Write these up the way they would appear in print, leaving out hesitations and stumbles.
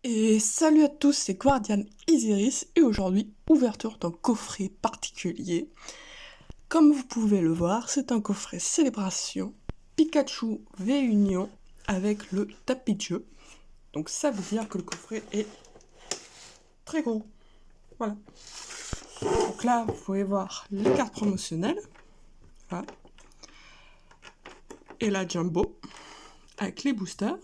Et salut à tous, c'est Guardian Isiris et aujourd'hui, ouverture d'un coffret particulier. Comme vous pouvez le voir, c'est un coffret célébration Pikachu V-Union avec le tapis de jeu. Donc ça veut dire que le coffret est très gros. Voilà. Donc là, vous pouvez voir les cartes promotionnelles. Voilà. Et la Jumbo avec les boosters.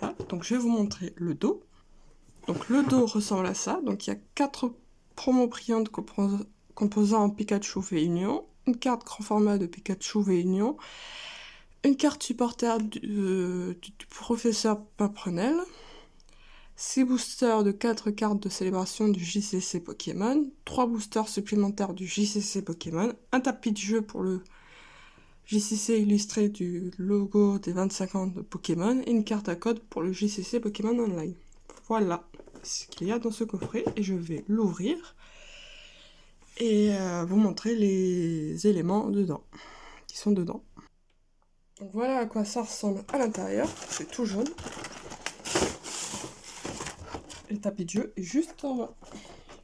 Voilà. Donc je vais vous montrer le dos. Donc le dos ressemble à ça. Donc il y a 4 promos brillantes composant en Pikachu V-Union, une carte grand format de Pikachu V-Union, une carte supporter du professeur Paprenel, 6 boosters de 4 cartes de célébration du JCC Pokémon, 3 boosters supplémentaires du JCC Pokémon, un tapis de jeu pour le JCC illustré du logo des 25 ans de Pokémon et une carte à code pour le JCC Pokémon Online. Voilà ce qu'il y a dans ce coffret et je vais l'ouvrir et vous montrer les éléments dedans, qui sont dedans. Donc voilà à quoi ça ressemble à l'intérieur, c'est tout jaune. Le tapis de jeu est juste en bas.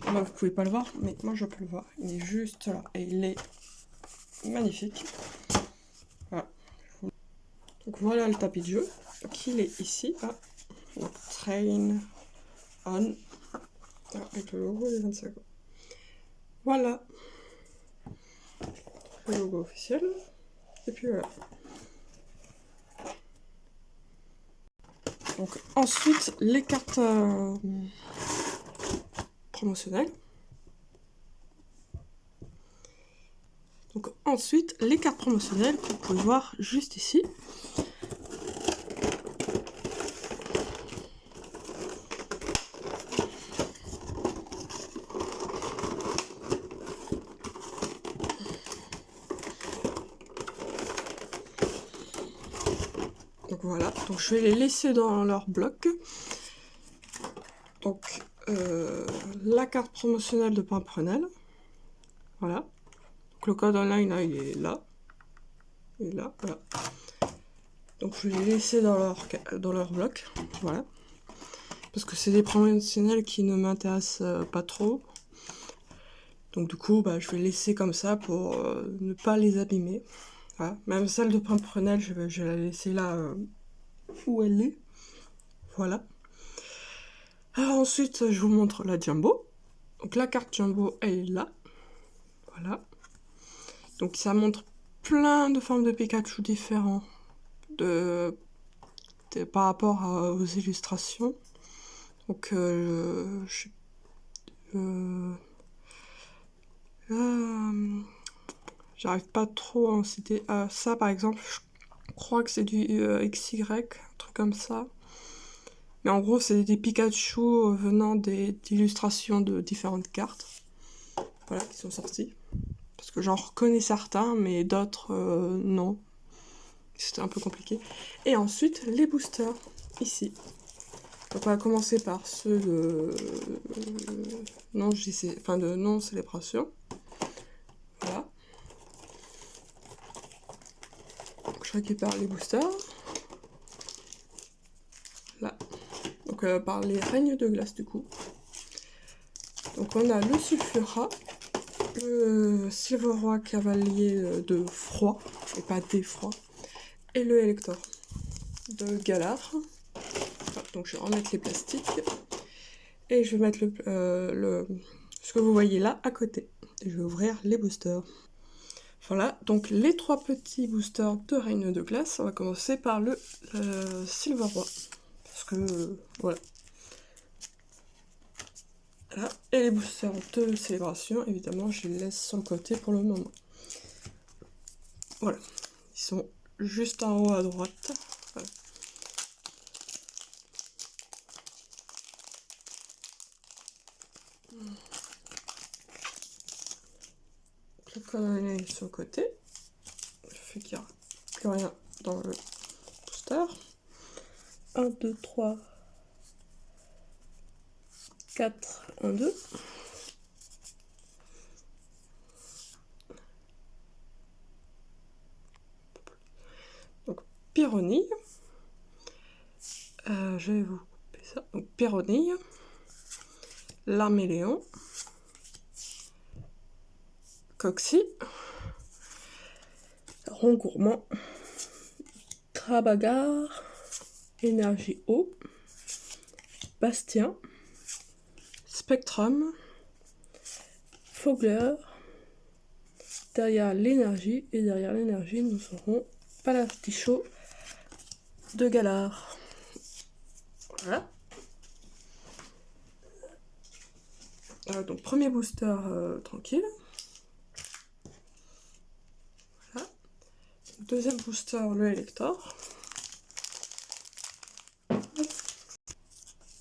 Là, vous pouvez pas le voir, mais moi je peux le voir. Il est juste là et il est magnifique. Voilà. Donc voilà le tapis de jeu. Donc il est ici. Ah, train on. Avec le logo des 25 ans. Voilà. Le logo officiel. Et puis voilà. Donc ensuite, les cartes promotionnelles. Donc ensuite, les cartes promotionnelles que vous pouvez voir juste ici. Donc voilà, donc je vais les laisser dans leur bloc. Donc la carte promotionnelle de Pimprenel. Voilà. Donc le code online là, il est là. Et là, voilà. Donc je vais les laisser dans leur bloc. Voilà. Parce que c'est des promotionnels qui ne m'intéressent pas trop. Donc du coup, bah, je vais laisser comme ça pour ne pas les abîmer. Voilà. Même celle de Pimprenel, je vais la laisser là où elle est. Voilà. Alors ensuite, je vous montre la Jumbo. Donc la carte Jumbo, elle est là. Voilà. Donc ça montre plein de formes de Pikachu différents par rapport aux illustrations. Donc j'arrive pas trop à en citer. Ça par exemple, je crois que c'est du XY, un truc comme ça. Mais en gros, c'est des Pikachu venant d'illustrations de différentes cartes. Voilà, qui sont sorties. Parce que j'en reconnais certains, mais d'autres, non. C'était un peu compliqué. Et ensuite, les boosters, ici. Donc on va commencer par ceux de de non-célébration. Voilà. Donc je récupère les boosters. Là. Donc par les règnes de glace du coup. Donc on a le Sulfura, le Silveroi Cavalier de froid, et pas d'effroi, et le Elector de Galar. Donc je vais remettre les plastiques, et je vais mettre ce que vous voyez là à côté. Et je vais ouvrir les boosters. Voilà, donc les 3 petits boosters de Règne de Glace, on va commencer par le Silveroi. Parce que, voilà. Là, et les boosters de célébration, évidemment, je les laisse sur le côté pour le moment. Voilà, ils sont juste en haut à droite. Voilà. Le colonel est sur le côté. Je fais qu'il n'y a plus rien dans le booster. 1, 2, 3, 4, 1, 2. Donc, Pyronille. Je vais vous couper ça. Donc Péronille, Larméléon, Coxy, Rond Gourmand, Trabagar, Énergie Eau, Bastien, Spectrum, Fogler. Derrière l'énergie, et derrière l'énergie, nous aurons Palasticho de Galard. Voilà. Donc premier booster tranquille. Voilà. Deuxième booster, le Elector.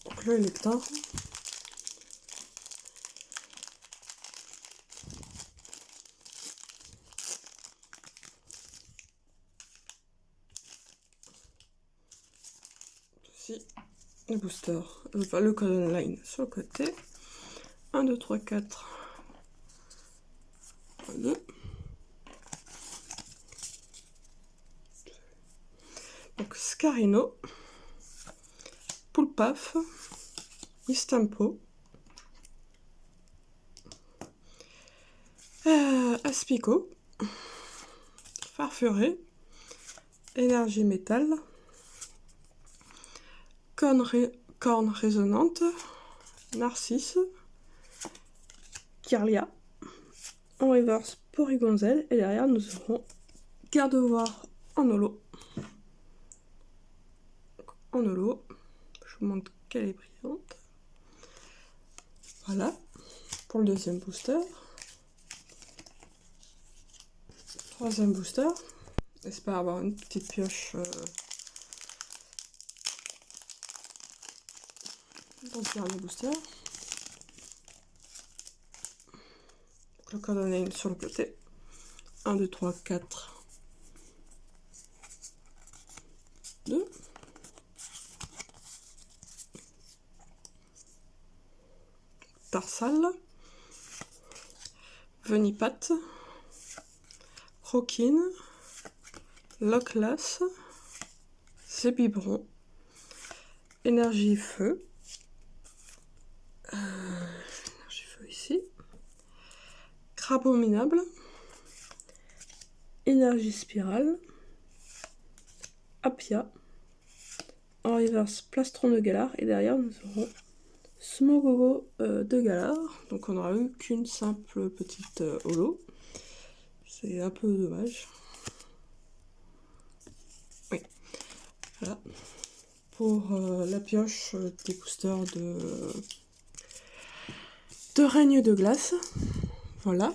Donc le Elector. Ici, le booster, enfin le Codon Line sur le côté. 1, 2, 3, 4. 1, 2. Donc Scarino, Poulpaf, Mistempo, Aspico, Farfuré, Énergie Métal, Corne Résonante, Narcisse, Kirlia, en reverse Porygonzel, et derrière nous aurons Gardevoir en holo. En holo, je vous montre qu'elle est brillante. Voilà, pour le deuxième booster. Troisième booster. J'espère avoir une petite pioche dans le dernier booster. Donc, le Codon Line sur le côté. 1, 2, 3, 4. 2. Tarsal. Venipat. Croquine. Loclas. Zébibron. Énergie Feu. Énergie Feu ici. Crabominable. Énergie Spirale. Apia. En reverse Plastron de Galard, et derrière nous aurons Smogogo de Galard. Donc on n'aura eu qu'une simple petite holo. C'est un peu dommage. Oui. Voilà. Pour la pioche des boosters de Règne de Glace. Voilà.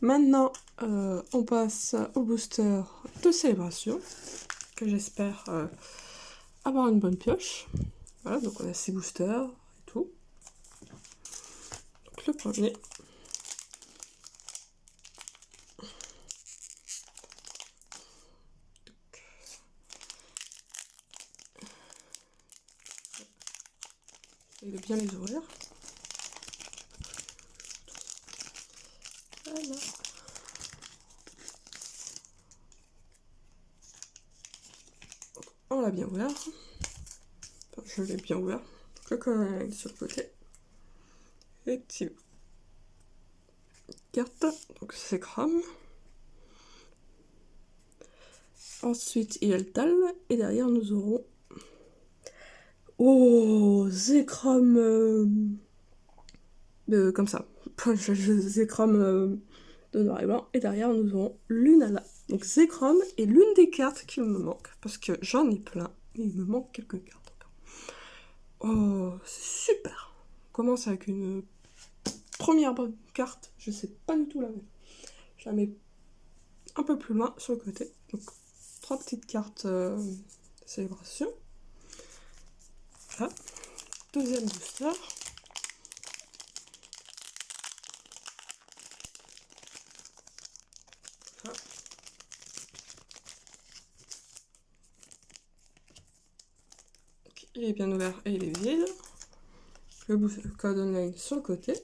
Maintenant, on passe au booster de Célébration, que j'espère avoir une bonne pioche. Voilà, donc on a 6 boosters et tout. Donc le premier. J'essaie de bien les ouvrir. Voilà. On l'a bien ouvert. Enfin, je l'ai bien ouvert. Donc le Codon Line sur le côté. Effectivement. Carte. Donc c'est Chrome. Ensuite, Yeltal. Et derrière, nous aurons... Oh, Zekrom comme ça. Zekrom de noir et blanc. Et derrière, nous aurons Lunala. Donc Zekrom est l'une des cartes qui me manque. Parce que j'en ai plein. Mais il me manque quelques cartes encore. Oh, c'est super. On commence avec une première bonne carte. Je sais pas du tout la mettre. Je la mets un peu plus loin sur le côté. Donc 3 petites cartes de célébration. Voilà. Deuxième booster. Voilà. Donc, il est bien ouvert et il est vide. Le Codon Line sur le côté.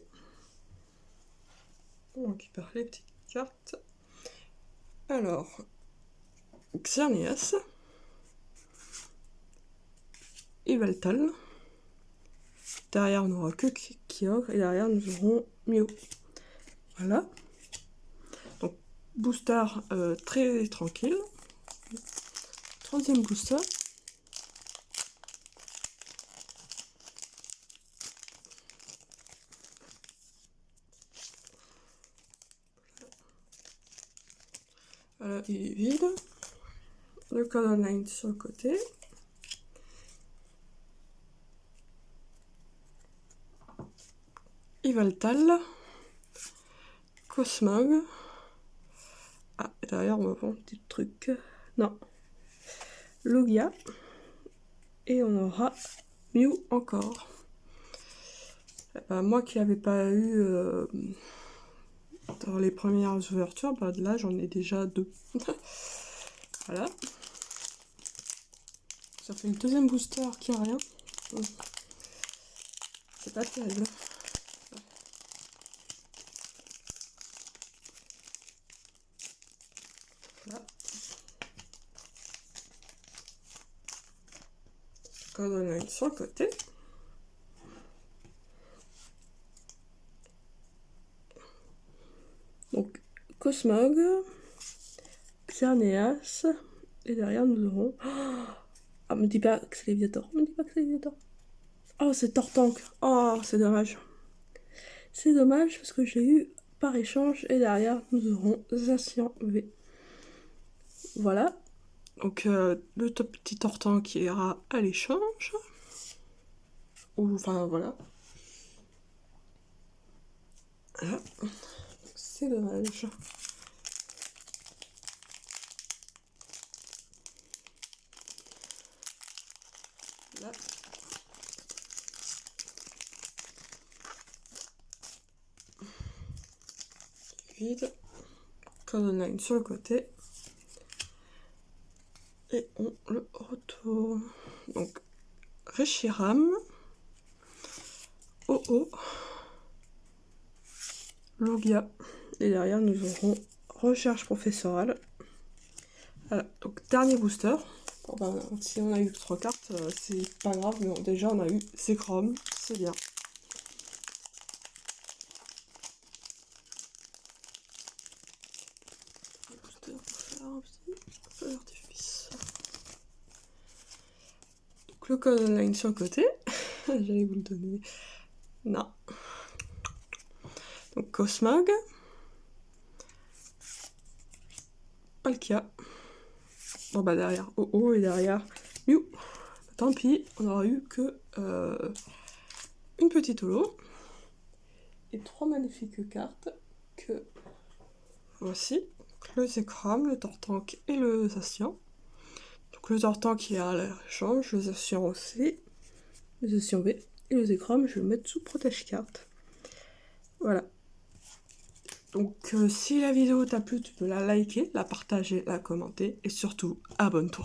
On récupère les petites cartes. Alors, Xerneas. Yveltal. Derrière, on n'aura que Kyogre. Et derrière, nous aurons Mew. Voilà. Donc, booster très tranquille. 30e booster. Voilà, il est vide. Le code online sur le côté. Yveltal. Cosmog. Ah, et derrière, on va voir un petit truc. Non. Lugia. Et on aura Mew encore. Moi qui n'avais pas eu dans les premières ouvertures, là j'en ai déjà 2. Voilà. Ça fait le deuxième booster qui a rien. C'est pas terrible. Voilà. Code online sur le côté. Donc Cosmog, Xerneas, et derrière nous aurons... Ah, me dis pas que c'est Léviator, me dis pas que c'est Léviator. Oh, c'est Tortank. Oh, c'est dommage. C'est dommage parce que j'ai eu par échange, et derrière nous aurons Zacian V. Voilà. Donc le petit Tortank qui ira à l'échange. Ou enfin voilà. Voilà. C'est dommage. Là. Vide. Code online sur le côté. Et on le retourne. Donc Reshiram. Oh. Lugia. Et derrière nous aurons recherche professorale. Voilà, donc dernier booster. Bon, si on a eu 3 cartes, c'est pas grave, mais bon, déjà on a eu Zekrom, c'est bien. Booster pour faire un petit feu d'artifice. Donc le code online sur le côté. J'allais vous le donner. Non. Donc Cosmog. Palkia. Bon derrière Oh et derrière Mew. Tant pis, on n'aura eu que une petite holo. Et 3 magnifiques cartes que voici. Le Zekrom, le Tortank et le Zacian. Donc le Tortank qui est à l'échange, le Zacian aussi, le Zacian V. Et le Zekrom, je vais le mettre sous protège carte. Voilà. Donc si la vidéo t'a plu, tu peux la liker, la partager, la commenter et surtout abonne-toi.